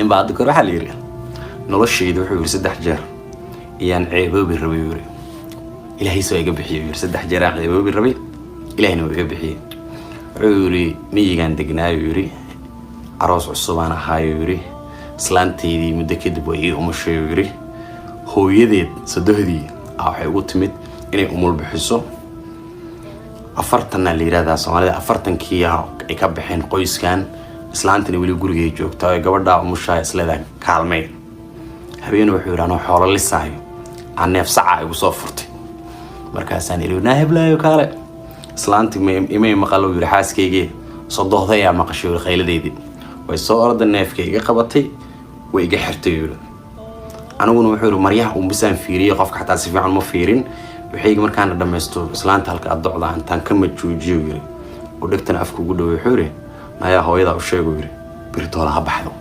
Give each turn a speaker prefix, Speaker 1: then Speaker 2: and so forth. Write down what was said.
Speaker 1: nin baa hadda kor waxaa la yidhi noloshayda wuxuu yidhi 3 jeer iyaan ceeboobi rabay yidhi ilaahay soo iga bixiyay yidhi 3 jeer aan ceeboobi rabay ilaahayna wuu iga bixiyay wuxuu yidhi miyigaan degnaayo yidhi aroos cusubaan ahaayo yidhi islaanteydii muddo kadib way ii umushay yidhi hooyadeed sadohdii waxay ugu timid inay umul bixiso 40 la yiraahdaa Soomaalida 40kii ay ka baxeen qoyskan islaantana wali gurigeey joogtaa gabadha umushaa isleedahay kaalmay habeen wuxuu yiraahdo xoolo lisaayo aan neef saca igu soo furtay markaasaan ilaa heblayo kaale islaanti imay maqalo yiri xaaskeyga sodohda ayaa maqashay khayladeedii way soo orday neefkeyga qabatay way iga xirtay yiri anaguna wuxuu yiri maryaha bisaan fiiriyo qofka xataa si fiican ma fiirin wixii markaan dhameysto islaanta halka adocda intaan ka majuujiyo yiri oo dhigtan afku ugu dhaw wuxuu yiri naya hooyada u sheego yiri birtoola ha baxdo